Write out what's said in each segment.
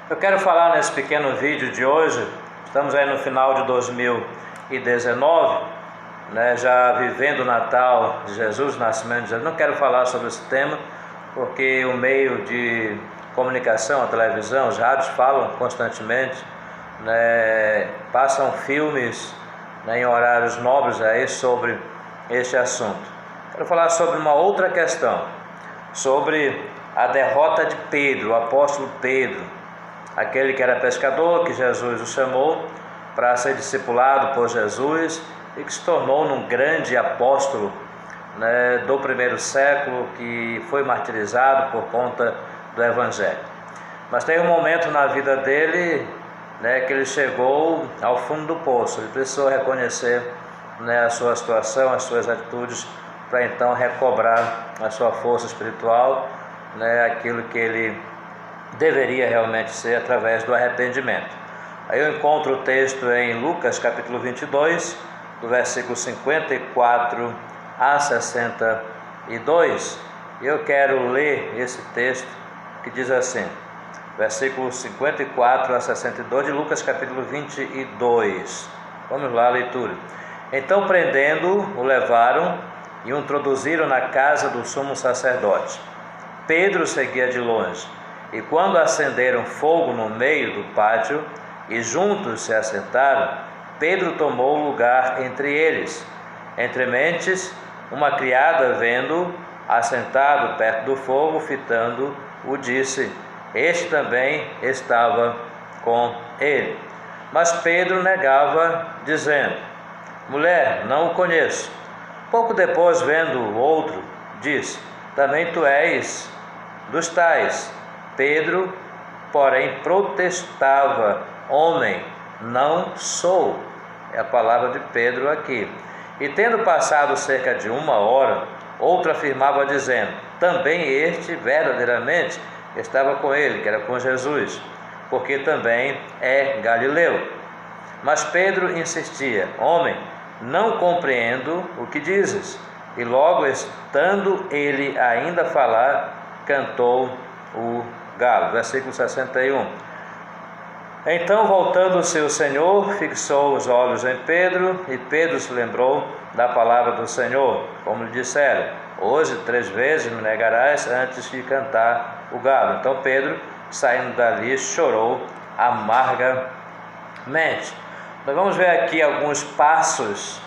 Eu quero falar nesse pequeno vídeo de hoje. Estamos aí no final de 2019, já vivendo o Natal de Jesus, o nascimento de Jesus. Não quero falar sobre esse tema, porque o meio de comunicação, a televisão, os rádios falam constantemente, passam filmes em horários nobres aí sobre este assunto. Quero falar sobre uma outra questão, sobre a derrota de Pedro, o apóstolo Pedro, aquele que era pescador, que Jesus o chamou para ser discipulado por Jesus e que se tornou um grande apóstolo do primeiro século, que foi martirizado por conta do Evangelho. Mas tem um momento na vida dele que ele chegou ao fundo do poço. Ele precisou reconhecer a sua situação, as suas atitudes, para então recobrar a sua força espiritual, aquilo que ele deveria realmente ser através do arrependimento. Aí eu encontro o texto em Lucas capítulo 22, do versículo 54 a 62, e eu quero ler esse texto que diz assim, versículo 54 a 62 de Lucas capítulo 22. Vamos lá, a leitura. Então, prendendo-o, o levaram e o introduziram na casa do sumo sacerdote. Pedro seguia de longe, e quando acenderam fogo no meio do pátio e juntos se assentaram, Pedro tomou lugar entre eles. Entre mentes, uma criada, vendo-o assentado perto do fogo, fitando-o, disse: este também estava com ele. Mas Pedro negava, dizendo: mulher, não o conheço. Pouco depois, vendo o outro, disse: também tu és dos tais. Pedro, porém, protestava: homem, não sou. É a palavra de Pedro aqui. E tendo passado cerca de 1 hora, outro afirmava, dizendo: também este verdadeiramente estava com ele, que era com Jesus, porque também é galileu. Mas Pedro insistia: homem, não compreendo o que dizes. E logo, estando ele ainda a falar, cantou o galo. Versículo 61. Então, voltando-se o Senhor, fixou os olhos em Pedro, e Pedro se lembrou da palavra do Senhor, como lhe disseram: hoje 3 vezes me negarás antes de cantar o galo. Então Pedro, saindo dali, chorou amargamente. Nós vamos ver aqui alguns passos,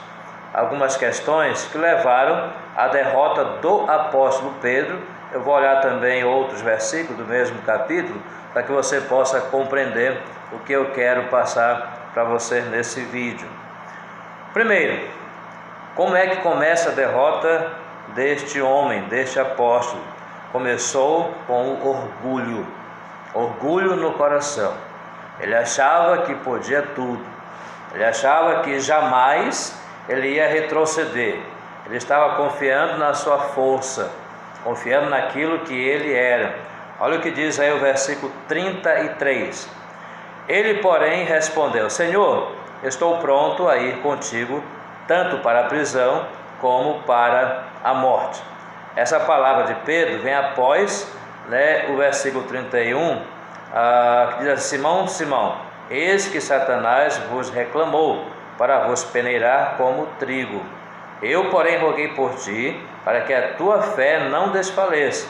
algumas questões que levaram à derrota do apóstolo Pedro. Eu vou olhar também outros versículos do mesmo capítulo, para que você possa compreender o que eu quero passar para você nesse vídeo. Primeiro, como é que começa a derrota deste homem, deste apóstolo? Começou com o orgulho no coração. Ele achava que podia tudo, ele achava que jamais ele ia retroceder, ele estava confiando na sua força, confiando naquilo que ele era. Olha o que diz aí o versículo 33. Ele, porém, respondeu: Senhor, estou pronto a ir contigo, tanto para a prisão como para a morte. Essa palavra de Pedro vem após o versículo 31, que diz assim: Simão, Simão, eis que Satanás vos reclamou para vos peneirar como trigo. Eu, porém, roguei por ti, para que a tua fé não desfaleça.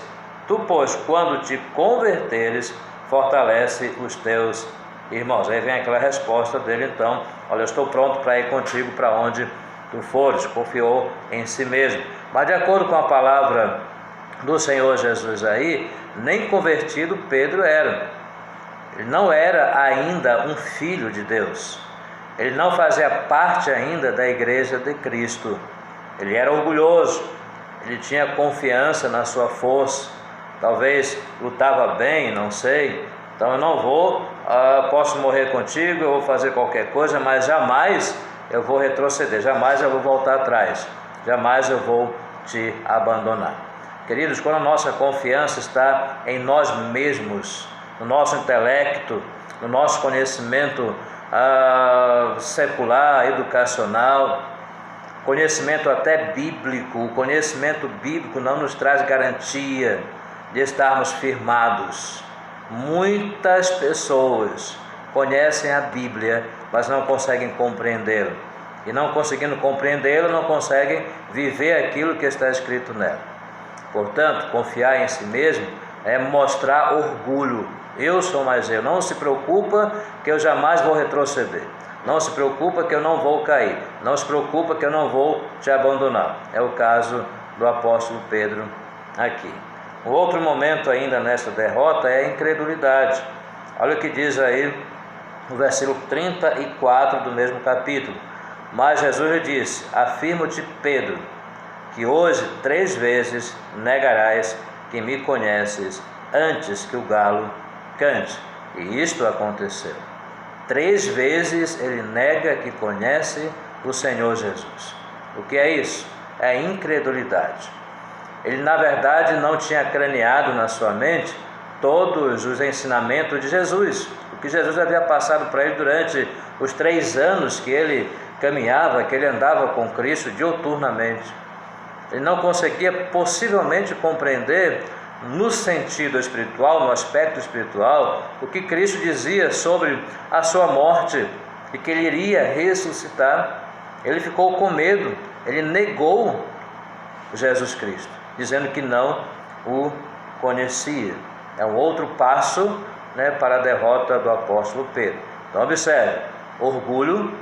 Tu, pois, quando te converteres, fortalece os teus irmãos. Aí vem aquela resposta dele, então: olha, eu estou pronto para ir contigo para onde tu fores. Confiou em si mesmo. Mas de acordo com a palavra do Senhor Jesus aí, nem convertido Pedro era. Ele não era ainda um filho de Deus. Ele não fazia parte ainda da igreja de Cristo. Ele era orgulhoso, ele tinha confiança na sua força, talvez lutava bem, não sei. Então eu não vou, posso morrer contigo, eu vou fazer qualquer coisa, mas jamais eu vou retroceder, jamais eu vou voltar atrás, jamais eu vou te abandonar. Queridos, quando a nossa confiança está em nós mesmos, no nosso intelecto, no nosso conhecimento secular, educacional, conhecimento até bíblico, o conhecimento bíblico não nos traz garantia de estarmos firmados Muitas pessoas conhecem a Bíblia, mas não conseguem compreendê-la. E não conseguindo compreendê-la, não conseguem viver aquilo que está escrito nela. Portanto, confiar em si mesmo é mostrar orgulho. Eu sou mais eu. Não se preocupa que eu jamais vou retroceder. Não se preocupa que eu não vou cair. Não se preocupa que eu não vou te abandonar. É o caso do apóstolo Pedro aqui. Um outro momento ainda nessa derrota é a incredulidade. Olha o que diz aí no versículo 34 do mesmo capítulo. Mas Jesus lhe disse: afirmo-te, Pedro, que hoje 3 vezes negarás que me conheces antes que o galo cante. E isto aconteceu. 3 vezes ele nega que conhece o Senhor Jesus. O que é isso? É incredulidade. Ele, na verdade, não tinha craneado na sua mente todos os ensinamentos de Jesus, o que Jesus havia passado para ele durante os 3 anos que ele caminhava, que ele andava com Cristo diuturnamente. Ele não conseguia possivelmente compreender no sentido espiritual, no aspecto espiritual, o que Cristo dizia sobre a sua morte e que ele iria ressuscitar. Ele ficou com medo, ele negou Jesus Cristo, dizendo que não o conhecia. É um outro passo, para a derrota do apóstolo Pedro. Então observe: orgulho,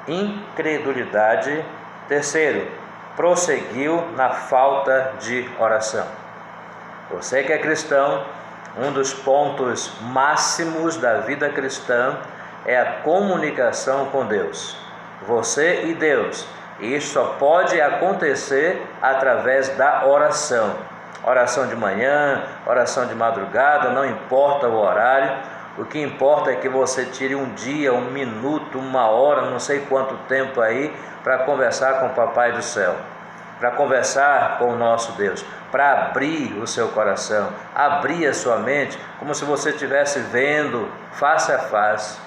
incredulidade. Terceiro, prosseguiu na falta de oração. Você que é cristão, um dos pontos máximos da vida cristã é a comunicação com Deus. Você e Deus. E isso só pode acontecer através da oração. Oração de manhã, oração de madrugada, não importa o horário. O que importa é que você tire um dia, 1 minuto, 1 hora, não sei quanto tempo aí, para conversar com o Papai do Céu, para conversar com o nosso Deus, para abrir o seu coração, abrir a sua mente, como se você estivesse vendo face a face,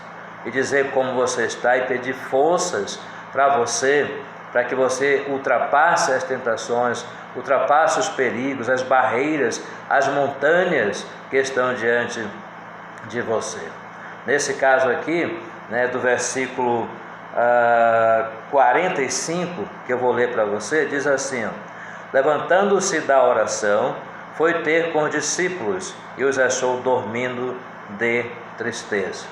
e dizer como você está e pedir forças para você, para que você ultrapasse as tentações, ultrapasse os perigos, as barreiras, as montanhas que estão diante de você. Nesse caso aqui, do versículo 45, que eu vou ler para você, diz assim: levantando-se da oração, foi ter com os discípulos e os achou dormindo de tristeza.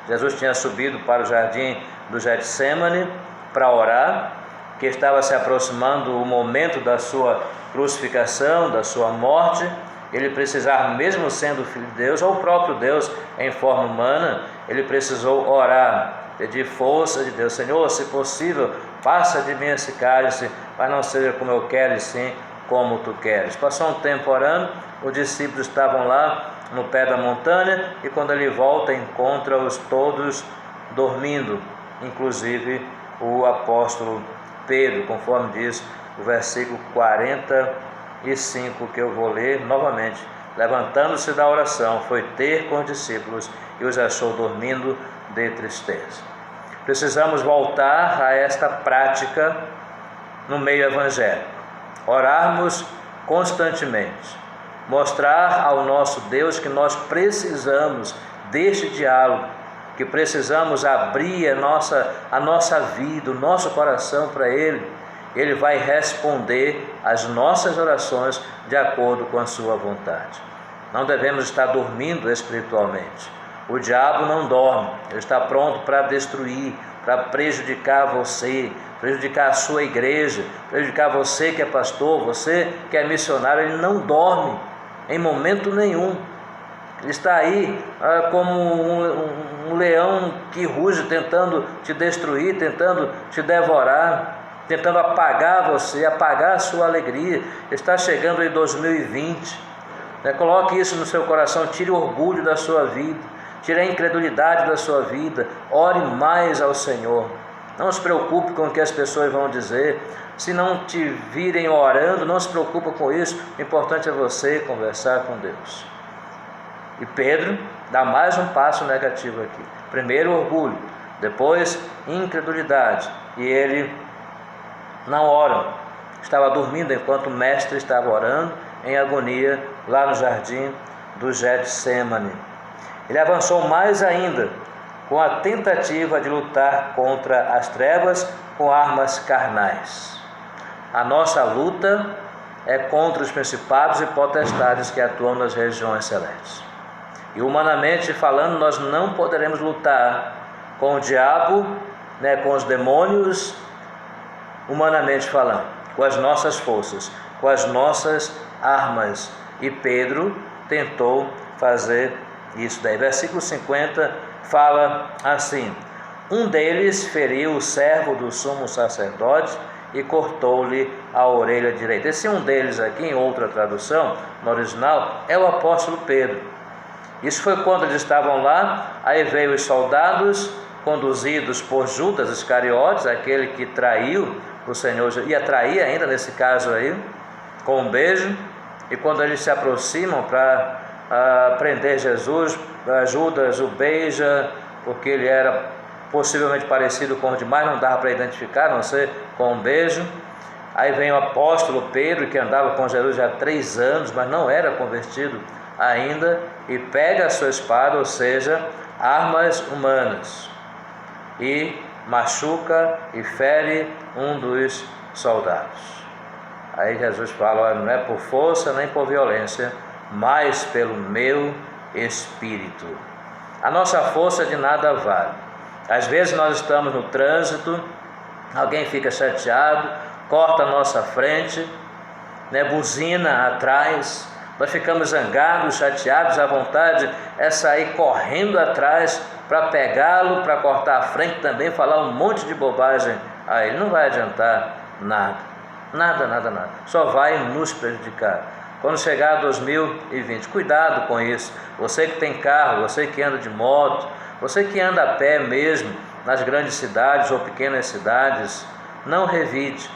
Jesus tinha subido para o jardim do Getsêmani para orar, que estava se aproximando o momento da sua crucificação, da sua morte. Ele precisava, mesmo sendo filho de Deus, ou o próprio Deus em forma humana, ele precisou orar, pedir força de Deus. Senhor, se possível, passa de mim esse cálice, mas não seja como eu quero, e sim como tu queres. Passou um tempo orando, os discípulos estavam lá no pé da montanha, e quando ele volta, encontra-os todos dormindo, inclusive o apóstolo Pedro, conforme diz o versículo 45, que eu vou ler novamente. Levantando-se da oração, foi ter com os discípulos e os achou dormindo de tristeza. Precisamos voltar a esta prática no meio evangélico, orarmos constantemente, mostrar ao nosso Deus que nós precisamos deste diálogo, que precisamos abrir a nossa vida, o nosso coração para Ele. Ele vai responder às nossas orações de acordo com a sua vontade. Não devemos estar dormindo espiritualmente. O diabo não dorme, ele está pronto para destruir, para prejudicar você, prejudicar a sua igreja, prejudicar você que é pastor, você que é missionário. Ele não dorme em momento nenhum. Ele está aí como um leão que ruge, tentando te destruir, tentando te devorar, tentando apagar você, apagar a sua alegria. Está chegando em 2020, coloque isso no seu coração, tire o orgulho da sua vida, tire a incredulidade da sua vida, ore mais ao Senhor. Não se preocupe com o que as pessoas vão dizer. Se não te virem orando, não se preocupe com isso. O importante é você conversar com Deus. E Pedro dá mais um passo negativo aqui. Primeiro orgulho, depois incredulidade. E ele não ora. Estava dormindo enquanto o mestre estava orando em agonia lá no jardim do Getsêmani. Ele avançou mais ainda com a tentativa de lutar contra as trevas com armas carnais. A nossa luta é contra os principados e potestades que atuam nas regiões celestes. E humanamente falando, nós não poderemos lutar com o diabo, com os demônios, humanamente falando, com as nossas forças, com as nossas armas. E Pedro tentou fazer isso daí. Versículo 50 fala assim: um deles feriu o servo do sumo sacerdote e cortou-lhe a orelha direita. Esse um deles aqui, em outra tradução, no original, é o apóstolo Pedro. Isso foi quando eles estavam lá, aí veio os soldados, conduzidos por Judas Iscariotes, aquele que traiu o Senhor, ia trair ainda nesse caso aí, com um beijo, e quando eles se aproximam para prender Jesus, Judas o beija, porque ele era possivelmente parecido com os demais, não dava para identificar, a não ser com um beijo. Aí vem o apóstolo Pedro, que andava com Jesus já há 3 anos, mas não era convertido ainda, e pega a sua espada, ou seja, armas humanas, e machuca e fere um dos soldados. Aí Jesus fala: olha, não é por força nem por violência, mas pelo meu Espírito. A nossa força de nada vale. Às vezes nós estamos no trânsito, alguém fica chateado, corta a nossa frente, buzina atrás, nós ficamos zangados, chateados, à vontade é sair correndo atrás para pegá-lo, para cortar a frente também, falar um monte de bobagem a ele. Não vai adiantar nada, nada, só vai nos prejudicar. Quando chegar 2020, cuidado com isso. Você que tem carro, você que anda de moto, você que anda a pé mesmo, nas grandes cidades ou pequenas cidades, não revide,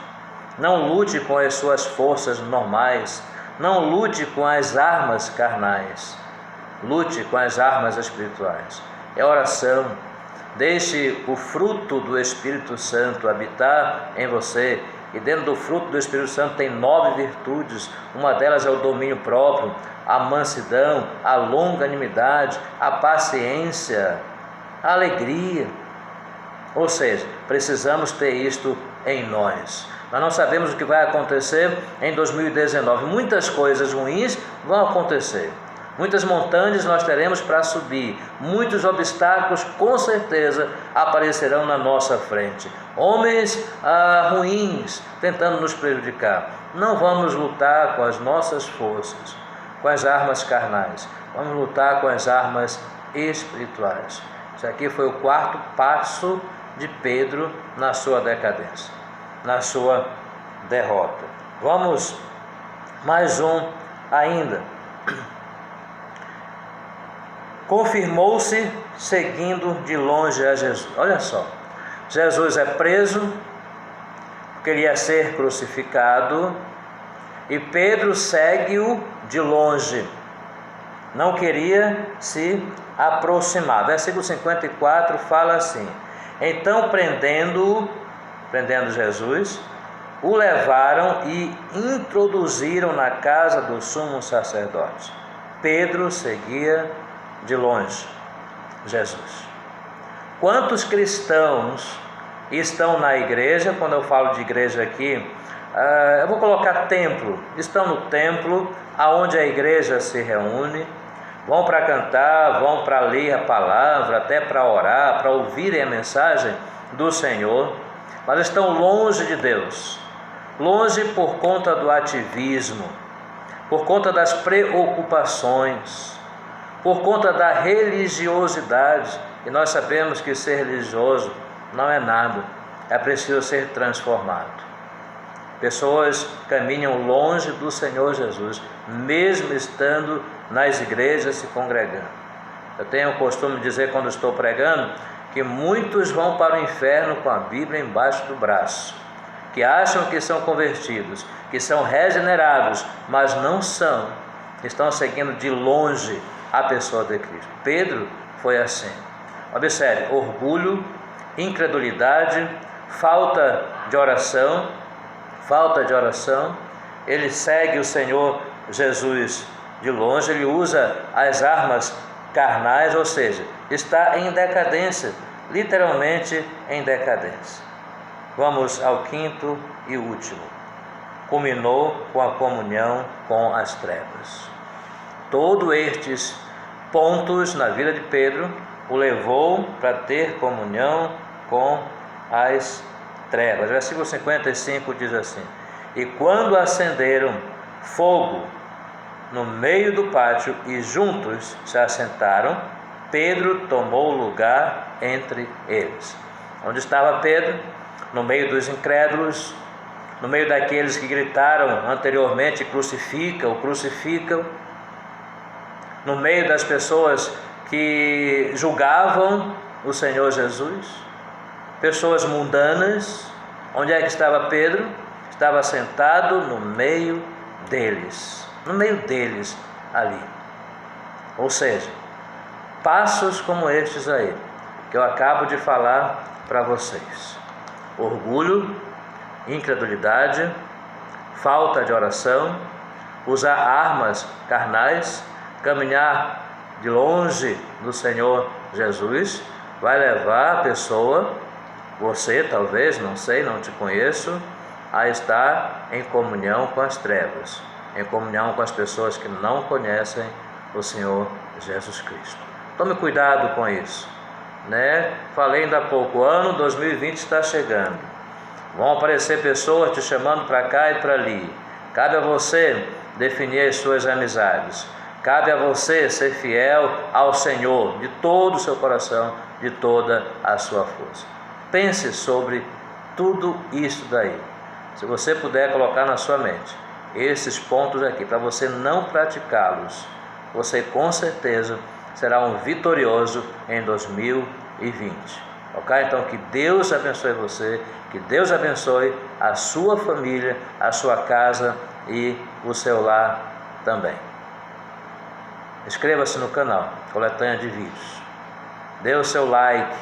não lute com as suas forças normais, não lute com as armas carnais, lute com as armas espirituais. É oração. Deixe o fruto do Espírito Santo habitar em você. E dentro do fruto do Espírito Santo tem 9 virtudes. Uma delas é o domínio próprio, a mansidão, a longanimidade, a paciência, a alegria. Ou seja, precisamos ter isto em nós. Nós não sabemos o que vai acontecer em 2019. Muitas coisas ruins vão acontecer. Muitas montanhas nós teremos para subir. Muitos obstáculos com certeza aparecerão na nossa frente. Homens ruins tentando nos prejudicar. Não vamos lutar com as nossas forças, com as armas carnais. Vamos lutar com as armas espirituais. Isso aqui foi o 4º passo de Pedro na sua decadência, na sua derrota. Vamos mais um ainda. Confirmou-se seguindo de longe a Jesus. Olha só, Jesus é preso porque ele ia ser crucificado e Pedro segue-o de longe, não queria se aproximar. Versículo 54 fala assim: então prendendo Jesus, o levaram e introduziram na casa do sumo sacerdote. Pedro seguia de longe Jesus. Quantos cristãos estão na igreja? Quando eu falo de igreja aqui, eu vou colocar templo. Estão no templo, aonde a igreja se reúne, vão para cantar, vão para ler a palavra, até para orar, para ouvirem a mensagem do Senhor, mas estão longe de Deus, longe por conta do ativismo, por conta das preocupações, por conta da religiosidade. E nós sabemos que ser religioso não é nada, é preciso ser transformado. Pessoas caminham longe do Senhor Jesus, mesmo estando nas igrejas se congregando. Eu tenho o costume de dizer, quando estou pregando, que muitos vão para o inferno com a Bíblia embaixo do braço, que acham que são convertidos, que são regenerados, mas não são, estão seguindo de longe a pessoa de Cristo. Pedro foi assim. Observe: orgulho, incredulidade, falta de oração. Ele segue o Senhor Jesus de longe, ele usa as armas carnais, ou seja, está em decadência, literalmente em decadência. Vamos ao quinto e último. Culminou com a comunhão com as trevas. Todos estes pontos na vida de Pedro o levou para ter comunhão com as trevas. Versículo 55 diz assim: e quando acenderam fogo no meio do pátio e juntos se assentaram, Pedro tomou lugar entre eles. Onde estava Pedro? No meio dos incrédulos, no meio daqueles que gritaram anteriormente: crucifica-o, crucifica-o, no meio das pessoas que julgavam o Senhor Jesus, pessoas mundanas. Onde é que estava Pedro? Estava sentado no meio deles, ali. Ou seja, passos como estes aí, que eu acabo de falar para vocês: orgulho, incredulidade, falta de oração, usar armas carnais, caminhar de longe do Senhor Jesus, vai levar a pessoa, você talvez, não sei, não te conheço, a estar em comunhão com as trevas, em comunhão com as pessoas que não conhecem o Senhor Jesus Cristo. Tome cuidado com isso, né? Falei ainda há pouco, o ano 2020 está chegando, vão aparecer pessoas te chamando para cá e para ali. Cabe a você definir as suas amizades, cabe a você ser fiel ao Senhor de todo o seu coração, de toda a sua força. Pense sobre tudo isso daí. Se você puder colocar na sua mente esses pontos aqui, para você não praticá-los, você com certeza será um vitorioso em 2020. Ok? Então que Deus abençoe você, que Deus abençoe a sua família, a sua casa e o seu lar também. Inscreva-se no canal Coletânea de Vídeos, dê o seu like,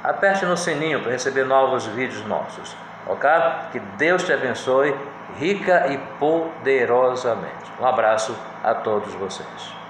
aperte no sininho para receber novos vídeos nossos, ok? Que Deus te abençoe rica e poderosamente. Um abraço a todos vocês.